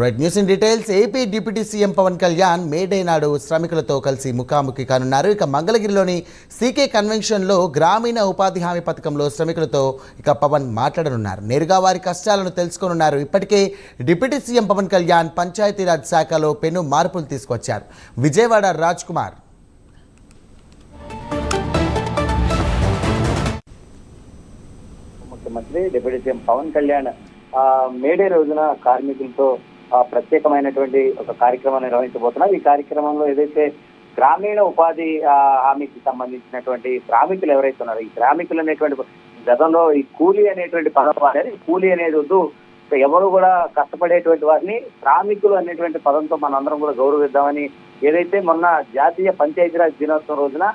Right news in details. AP deputy CM Pawan Kalyan May Day నాడు శ్రమికులతో కలిసి ముఖాముఖి కానున్నారు. ఇక మంగళగిరిలోని సీకే కన్వెన్షన్లో గ్రామీణ ఉపాధి హామీ పథకంలో శ్రమికులతో పవన్ మాట్లాడనున్నారు. నేరుగా వారి కష్టాలను తెలుసుకోనున్నారు. ఇప్పటికే డిప్యూటీ సీఎం పవన్ కళ్యాణ్ పంచాయతీరాజ్ శాఖలో పెను మార్పులు తీసుకొచ్చారు. విజయవాడ రాజ్ కుమార్. ముఖ్యమంత్రి deputy CM Pawan Kalyan May Day రోజున కార్మికులతో ప్రత్యేకమైనటువంటి ఒక కార్యక్రమం నిర్వహించబోతున్నారు. ఈ కార్యక్రమంలో ఏదైతే గ్రామీణ ఉపాధి హామీకి సంబంధించినటువంటి శ్రామికులు ఎవరైతే ఉన్నారో, ఈ శ్రామికులు అనేటువంటి గతంలో ఈ కూలీ అనేటువంటి పదం వాడారు. ఈ కూలీ అనేది వద్దు, ఎవరు కూడా కష్టపడేటువంటి వారిని శ్రామికులు అనేటువంటి పదంతో మనందరం కూడా గౌరవిద్దామని ఏదైతే మొన్న జాతీయ పంచాయతీరాజ్ దినోత్సవం రోజున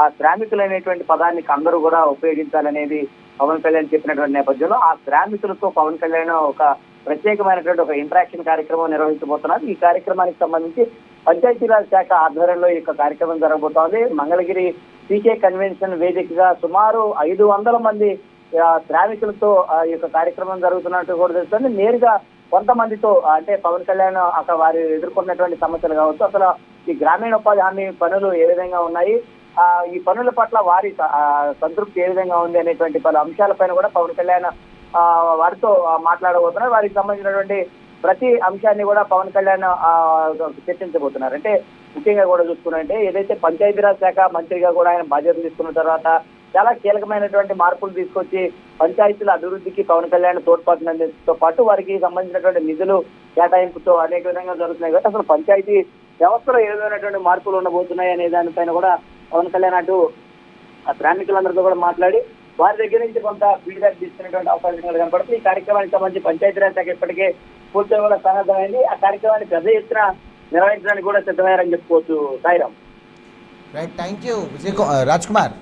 ఆ శ్రామికులు అనేటువంటి పదాన్ని అందరూ కూడా ఉపయోగించాలనేది పవన్ కళ్యాణ్ చెప్పినటువంటి నేపథ్యంలో ఆ శ్రామికులతో పవన్ కళ్యాణ్ ఒక ప్రత్యేకమైనటువంటి ఒక ఇంటరాక్షన్ కార్యక్రమం నిర్వహించబోతున్నారు. ఈ కార్యక్రమానికి సంబంధించి పంచాయతీరాజ్ శాఖ ఆధ్వర్యంలో ఈ యొక్క కార్యక్రమం జరగబోతోంది. మంగళగిరి సీకే కన్వెన్షన్ వేదికగా సుమారు 500 మంది శ్రామికులతో ఈ యొక్క కార్యక్రమం జరుగుతున్నట్టు కూడా తెలుస్తుంది. నేరుగా కొంతమందితో అంటే పవన్ కళ్యాణ్ అక్కడ వారు ఎదుర్కొన్నటువంటి సమస్యలు కావచ్చు, అసలు ఈ గ్రామీణ ఉపాధి హామీ పనులు ఏ విధంగా ఉన్నాయి, ఈ పనుల పట్ల వారి సంతృప్తి ఏ విధంగా ఉంది అనేటువంటి పలు అంశాలపైన కూడా పవన్ కళ్యాణ్ వారితో మాట్లాడబోతున్నారు. వారికి సంబంధించినటువంటి ప్రతి అంశాన్ని కూడా పవన్ కళ్యాణ్ చర్చించబోతున్నారు. అంటే ముఖ్యంగా కూడా చూసుకున్నట్టే ఏదైతే పంచాయతీరాజ్ శాఖ మంత్రిగా కూడా ఆయన బాధ్యతలు తీసుకున్న తర్వాత చాలా కీలకమైనటువంటి మార్పులు తీసుకొచ్చి పంచాయతీల అభివృద్ధికి పవన్ కళ్యాణ్ తోడ్పడినందుతో పాటు వారికి సంబంధించినటువంటి నిధులు కేటాయింపుతో అనేక విధంగా జరుగుతున్నాయి. కాబట్టి అసలు పంచాయతీ వ్యవస్థలో ఏ విధమైనటువంటి మార్పులు ఉండబోతున్నాయి అనే దానిపైన కూడా పవన్ కళ్యాణ్ అటు శ్రామికులందరితో కూడా మాట్లాడి వారి దగ్గర నుంచి కొంత ఫీడ్బ్యాక్ తీసుకునేటువంటి అవకాశం కనపడుతుంది. ఈ కార్యక్రమానికి సంబంధించి పంచాయతీరాజ్ శాఖ ఇప్పటికే పూర్తిగా కూడా సన్నద్ధమైంది. ఆ కార్యక్రమాన్ని పెద్ద ఎత్తున నిర్వహించడానికి కూడా సిద్ధమయ్యారని చెప్పుకోవచ్చు. Sairam. Right, thank you Raj Kumar.